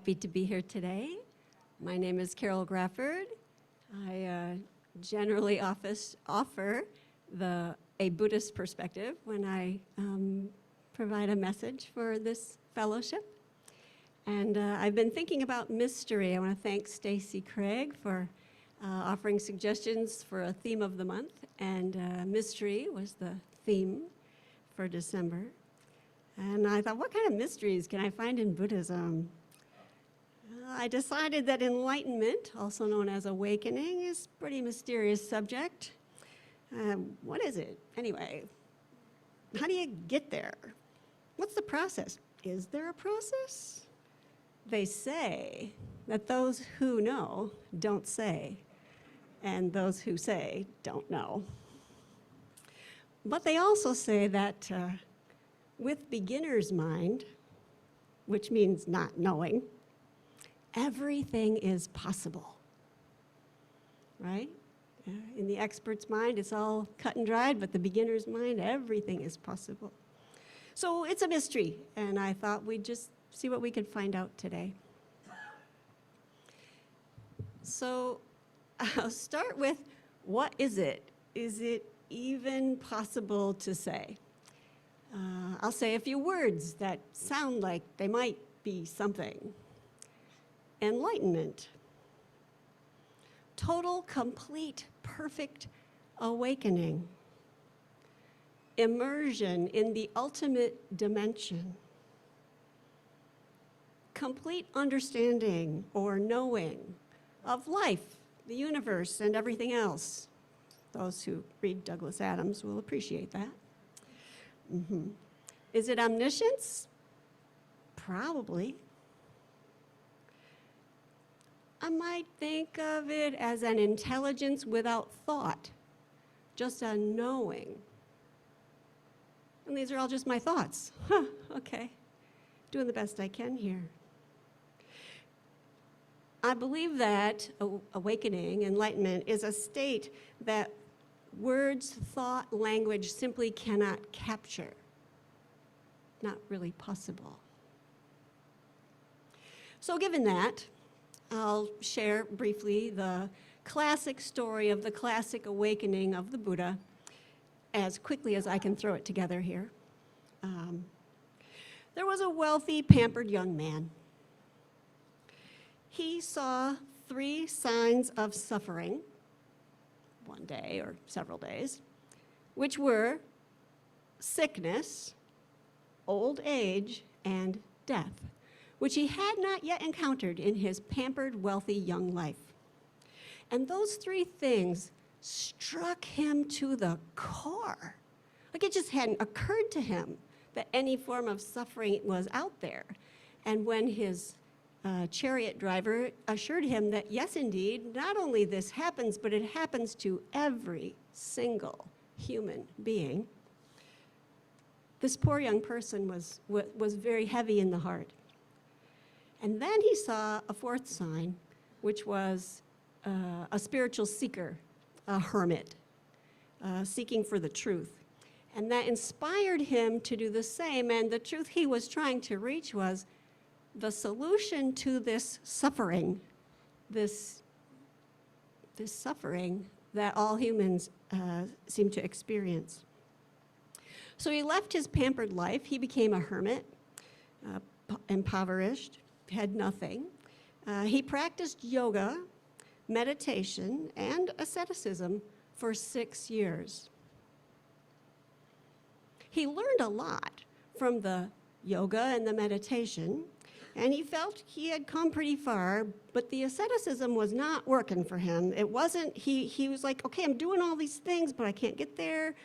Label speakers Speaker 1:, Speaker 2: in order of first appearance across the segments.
Speaker 1: Happy to be here today. My name is Carol Grafford. I generally offer a Buddhist perspective when I provide a message for this fellowship. And I've been thinking about mystery. I want to thank Stacy Craig for offering suggestions for a theme of the month. And mystery was the theme for December. And I thought, what kind of mysteries can I find in Buddhism? I decided that enlightenment, also known as awakening, is a pretty mysterious subject. What is it? Anyway, how do you get there? What's the process? Is there a process? They say that those who know don't say, and those who say don't know. But they also say that with beginner's mind, which means not knowing, everything is possible, right? In the expert's mind, it's all cut and dried, but the beginner's mind, everything is possible. So it's a mystery, and I thought we'd just see what we could find out today. So I'll start with, what is it? Is it even possible to say? I'll say a few words that sound like they might be something. Enlightenment. Total, complete, perfect awakening. Immersion in the ultimate dimension. Complete understanding or knowing of life, the universe, and everything else. Those who read Douglas Adams will appreciate that. Is it omniscience? Probably. I might think of it as an intelligence without thought, just a knowing. And these are all just my thoughts. Okay. Doing the best I can here. I believe that awakening, enlightenment, is a state that words, thought, language simply cannot capture. Not really possible. So given that, I'll share briefly the classic story of the classic awakening of the Buddha as quickly as I can throw it together here. There was a wealthy, pampered young man. He saw 3 signs of suffering, one day or several days, which were sickness, old age, and death, which he had not yet encountered in his pampered, wealthy young life. And those 3 things struck him to the core. Like, it just hadn't occurred to him that any form of suffering was out there. And when his chariot driver assured him that, yes, indeed, not only this happens, but it happens to every single human being, this poor young person was very heavy in the heart. And then he saw a 4th sign, which was a spiritual seeker, a hermit, seeking for the truth. And that inspired him to do the same, and the truth he was trying to reach was the solution to this suffering, this suffering that all humans seem to experience. So he left his pampered life. He became a hermit, impoverished, had nothing. He practiced yoga, meditation, and asceticism for 6 years. He learned a lot from the yoga and the meditation, and he felt he had come pretty far, but the asceticism was not working for him. It wasn't, he was like, okay, I'm doing all these things, but I can't get there.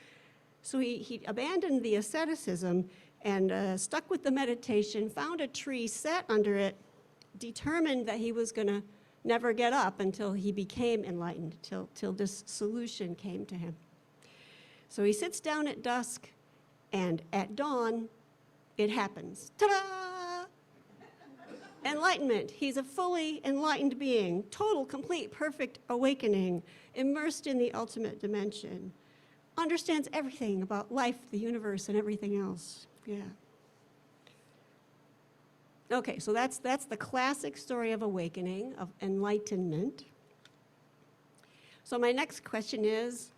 Speaker 1: So he abandoned the asceticism and stuck with the meditation, found a tree, sat under it, determined that he was going to never get up until he became enlightened, till this solution came to him. So he sits down at dusk, and at dawn, it happens. Ta-da! Enlightenment. He's a fully enlightened being, total, complete, perfect awakening, immersed in the ultimate dimension, understands everything about life, the universe, and everything else. Yeah. Okay, so that's the classic story of awakening, of enlightenment. So my next question is,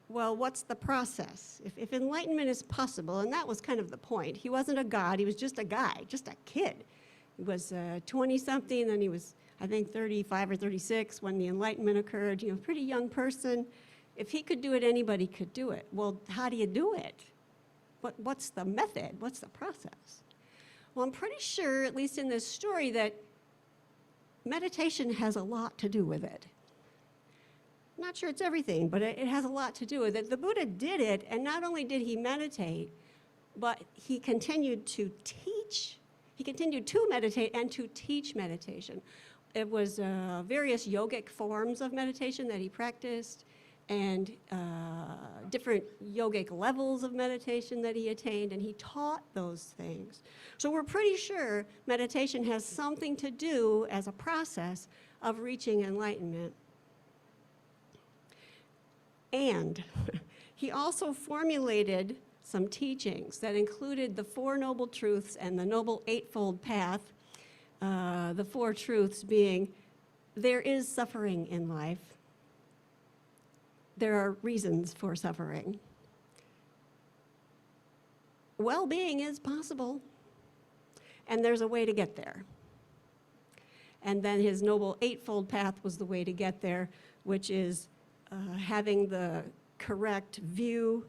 Speaker 1: well, what's the process? If enlightenment is possible, and that was kind of the point. He wasn't a god, he was just a guy, just a kid. He was 20-something, then he was, I think, 35 or 36 when the Enlightenment occurred, pretty young person. If he could do it, anybody could do it. Well, how do you do it? What's the method? What's the process? Well, I'm pretty sure, at least in this story, that meditation has a lot to do with it. I'm not sure it's everything, but it has a lot to do with it. The Buddha did it, and not only did he meditate, but he continued to teach. He continued to meditate and to teach meditation. It was various yogic forms of meditation that he practiced, and different yogic levels of meditation that he attained, and he taught those things. So we're pretty sure meditation has something to do as a process of reaching enlightenment. And he also formulated some teachings that included the Four Noble Truths and the Noble Eightfold Path, the four truths being, there is suffering in life. There are reasons for suffering. Well-being is possible, and there's a way to get there. And then his Noble Eightfold Path was the way to get there, which is having the correct view,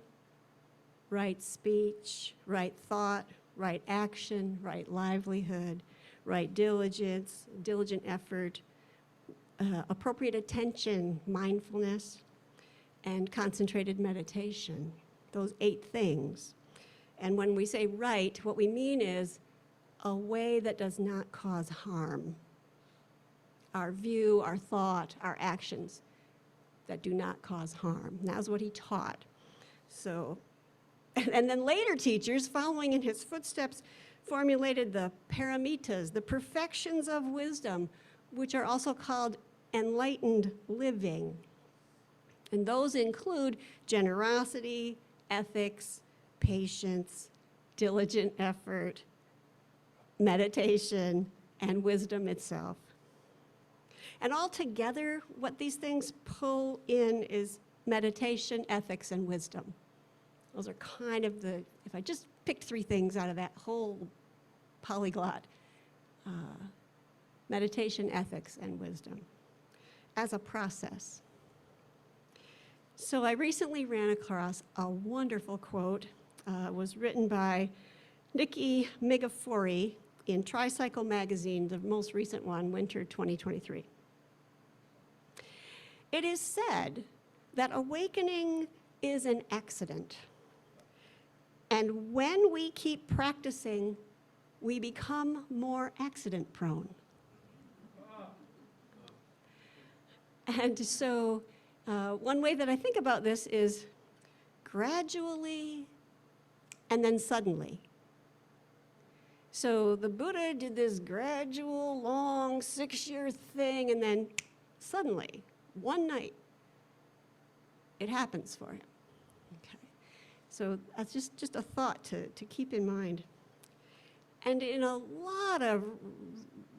Speaker 1: right speech, right thought, right action, right livelihood, right diligence, diligent effort, appropriate attention, mindfulness, and concentrated meditation, those 8 things. And when we say right, what we mean is a way that does not cause harm. Our view, our thought, our actions that do not cause harm. And that's what he taught. So, and then later teachers, following in his footsteps, formulated the paramitas, the perfections of wisdom, which are also called enlightened living. And those include generosity, ethics, patience, diligent effort, meditation, and wisdom itself. And altogether, what these things pull in is meditation, ethics, and wisdom. Those are kind of the, if I just picked 3 things out of that whole polyglot, meditation, ethics, and wisdom as a process. So I recently ran across a wonderful quote. It was written by Nikki Megafori in Tricycle magazine, the most recent one, winter 2023. It is said that awakening is an accident. And when we keep practicing, we become more accident prone. And so one way that I think about this is gradually and then suddenly. So the Buddha did this gradual, long, 6-year thing, and then suddenly, one night, it happens for him. Okay. So that's just a thought to keep in mind. And in a lot of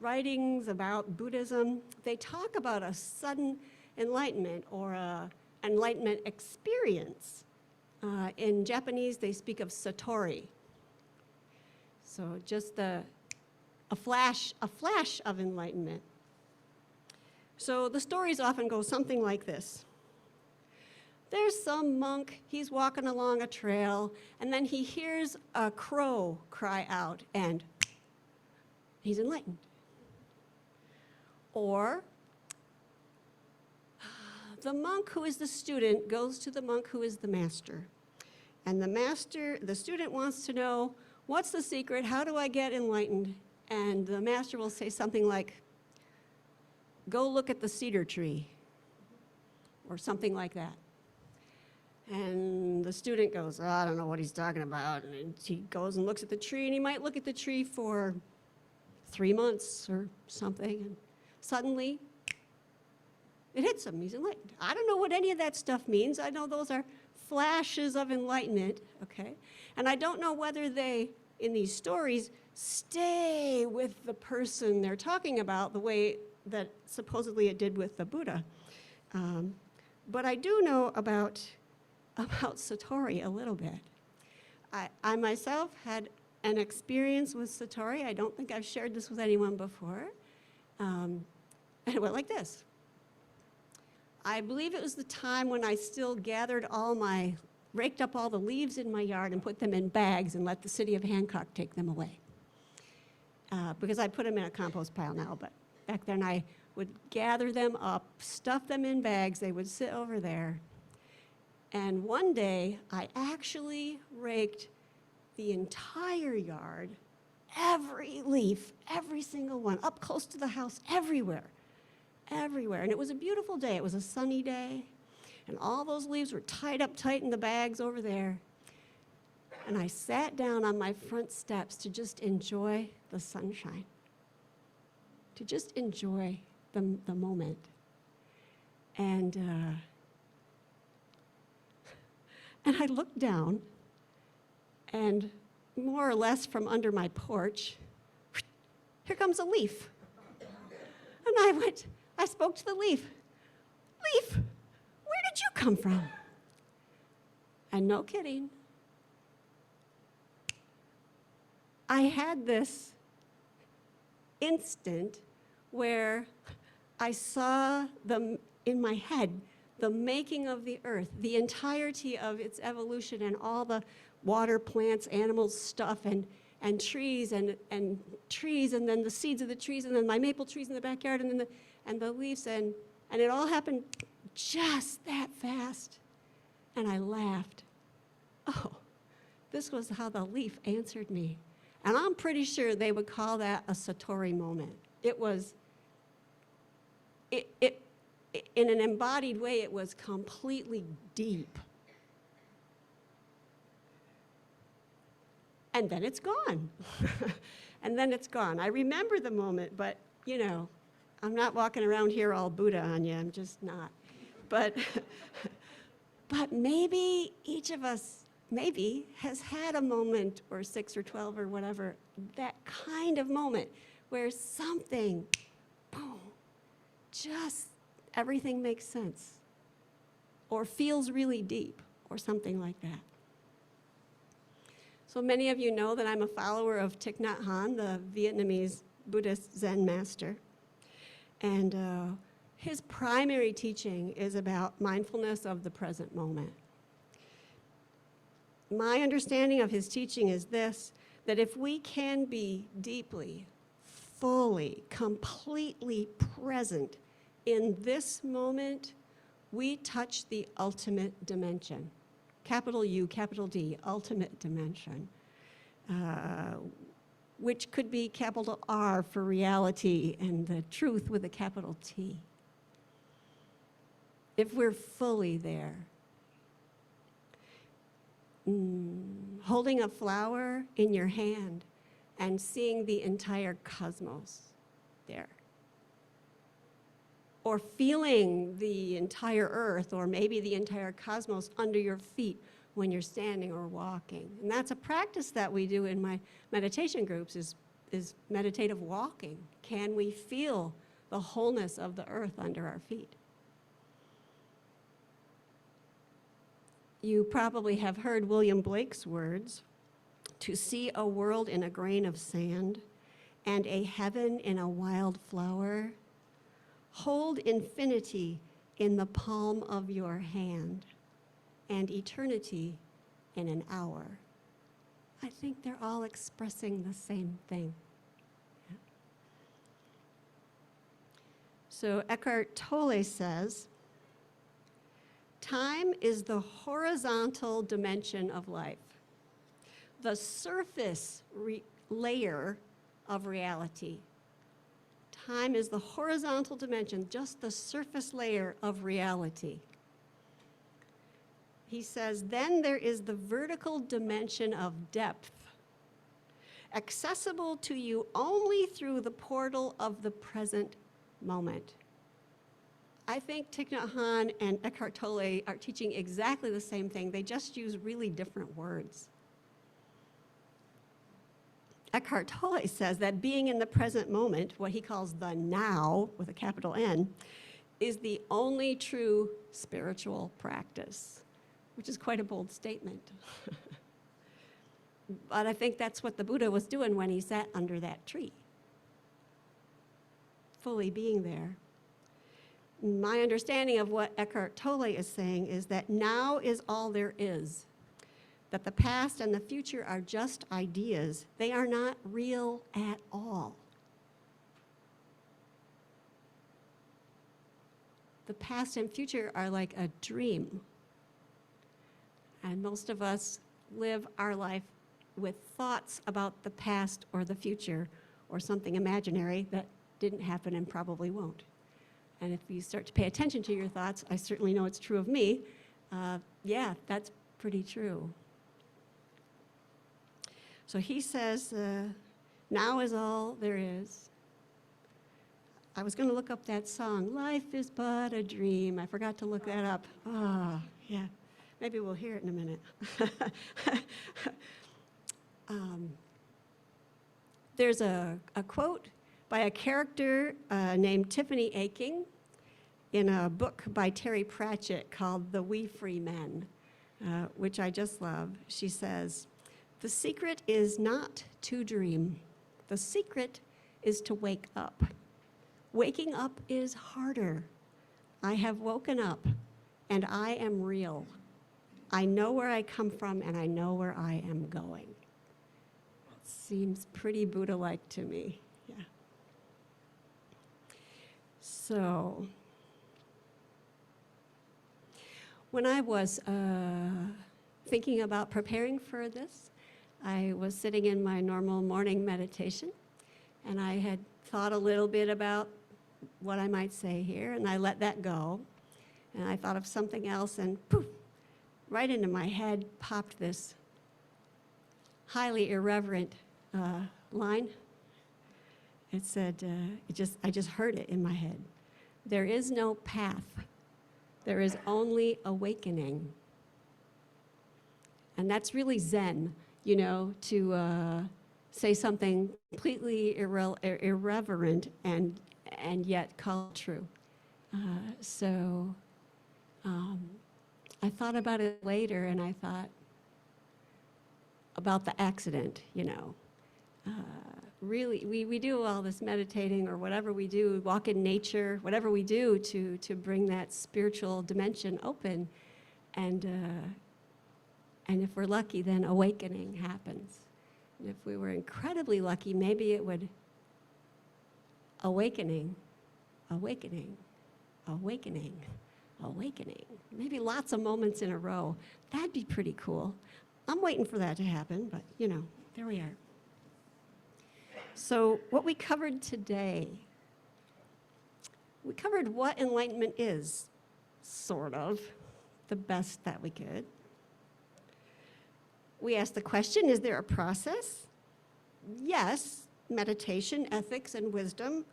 Speaker 1: writings about Buddhism, they talk about a sudden enlightenment or an enlightenment experience. In Japanese, they speak of satori. So just a flash of enlightenment. So the stories often go something like this. There's some monk, he's walking along a trail, and then he hears a crow cry out, and he's enlightened. Or the monk who is the student goes to the monk who is the master. And the student wants to know, what's the secret? How do I get enlightened? And the master will say something like, go look at the cedar tree, or something like that. And the student goes, oh, I don't know what he's talking about. And he goes and looks at the tree, and he might look at the tree for 3 months or something, and suddenly it hits him. He's enlightened. I don't know what any of that stuff means. I know those are flashes of enlightenment, okay? And I don't know whether they, in these stories, stay with the person they're talking about the way that supposedly it did with the Buddha. But I do know about Satori a little bit. I myself had an experience with Satori. I don't think I've shared this with anyone before. And it went like this. I believe it was the time when I still raked up all the leaves in my yard and put them in bags and let the city of Hancock take them away. Because I put them in a compost pile now, but back then I would gather them up, stuff them in bags, they would sit over there. And one day, I actually raked the entire yard, every leaf, every single one, up close to the house, everywhere. And it was a beautiful day. It was a sunny day, and all those leaves were tied up tight in the bags over there. And I sat down on my front steps to just enjoy the sunshine, to just enjoy the moment. And I looked down, and more or less from under my porch, here comes a leaf. And I spoke to the leaf. Leaf, where did you come from? And no kidding, I had this instant where I saw in my head the making of the earth, the entirety of its evolution, and all the water, plants, animals, stuff, and trees, and trees, and then the seeds of the trees, and then my maple trees in the backyard, and then the leaves, and it all happened just that fast. And I laughed. Oh, this was how the leaf answered me. And I'm pretty sure they would call that a Satori moment. It was, in an embodied way, it was completely deep. And then it's gone. And then it's gone. I remember the moment, but, I'm not walking around here all Buddha on you. I'm just not. But maybe each of us has had a moment, or 6 or 12 or whatever, that kind of moment where something, boom, just everything makes sense, or feels really deep, or something like that. So many of you know that I'm a follower of Thich Nhat Hanh, the Vietnamese Buddhist Zen master. And his primary teaching is about mindfulness of the present moment. My understanding of his teaching is this, that if we can be deeply, fully, completely present in this moment, we touch the ultimate dimension. Capital U, capital D, ultimate dimension, which could be capital R for reality and the truth with a capital T. If we're fully there. Holding a flower in your hand and seeing the entire cosmos there. Or feeling the entire earth, or maybe the entire cosmos under your feet when you're standing or walking. And that's a practice that we do in my meditation groups, is meditative walking. Can we feel the wholeness of the earth under our feet? You probably have heard William Blake's words, to see a world in a grain of sand and a heaven in a wild flower. Hold infinity in the palm of your hand and eternity in an hour. I think they're all expressing the same thing. Yeah. So Eckhart Tolle says, time is the horizontal dimension of life, the surface layer of reality. Time is the horizontal dimension, just the surface layer of reality. He says, then there is the vertical dimension of depth, accessible to you only through the portal of the present moment. I think Thich Nhat Hanh and Eckhart Tolle are teaching exactly the same thing. They just use really different words. Eckhart Tolle says that being in the present moment, what he calls the now, with a capital N, is the only true spiritual practice, which is quite a bold statement. But I think that's what the Buddha was doing when he sat under that tree, fully being there. My understanding of what Eckhart Tolle is saying is that now is all there is, that the past and the future are just ideas. They are not real at all. The past and future are like a dream. And most of us live our life with thoughts about the past or the future or something imaginary that didn't happen and probably won't. And if you start to pay attention to your thoughts, I certainly know it's true of me, yeah, that's pretty true. So he says, now is all there is. I was going to look up that song, Life is But a Dream. I forgot to look that up. Oh, yeah. Maybe we'll hear it in a minute. There's a quote by a character named Tiffany Aching in a book by Terry Pratchett called The We Free Men, which I just love. She says, "The secret is not to dream. The secret is to wake up. Waking up is harder. I have woken up, and I am real. I know where I come from, and I know where I am going." Seems pretty Buddha-like to me, yeah. So, when I was thinking about preparing for this, I was sitting in my normal morning meditation, and I had thought a little bit about what I might say here, and I let that go. And I thought of something else, and poof, right into my head popped this highly irreverent line. It said, I just heard it in my head. "There is no path. There is only awakening." And that's really Zen, you know, to say something completely irreverent and yet call it true. So I thought about it later, and I thought about the accident, you know. Really, we do all this meditating or whatever we do, walk in nature, whatever we do to bring that spiritual dimension open. And if we're lucky, then awakening happens. And if we were incredibly lucky, maybe it would awakening, awakening, awakening, awakening. Maybe lots of moments in a row. That'd be pretty cool. I'm waiting for that to happen, but you know, there we are. So what we covered today, we covered what enlightenment is, sort of, the best that we could. We asked the question, is there a process? Yes, meditation, ethics, and wisdom,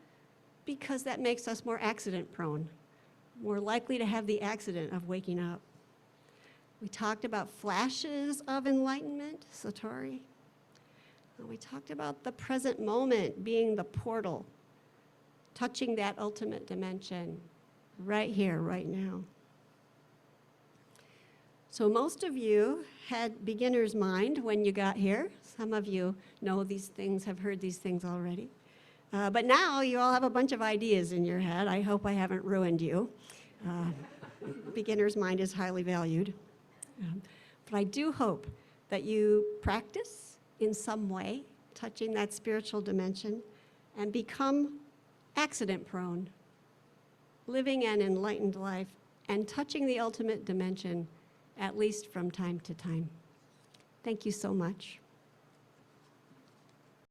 Speaker 1: because that makes us more accident prone, more likely to have the accident of waking up. We talked about flashes of enlightenment, Satori. We talked about the present moment being the portal, touching that ultimate dimension right here, right now. So most of you had beginner's mind when you got here. Some of you know these things, have heard these things already. But now you all have a bunch of ideas in your head. I hope I haven't ruined you. Beginner's mind is highly valued. But I do hope that you practice in some way, touching that spiritual dimension, and become accident prone, living an enlightened life, and touching the ultimate dimension, at least from time to time. Thank you so much.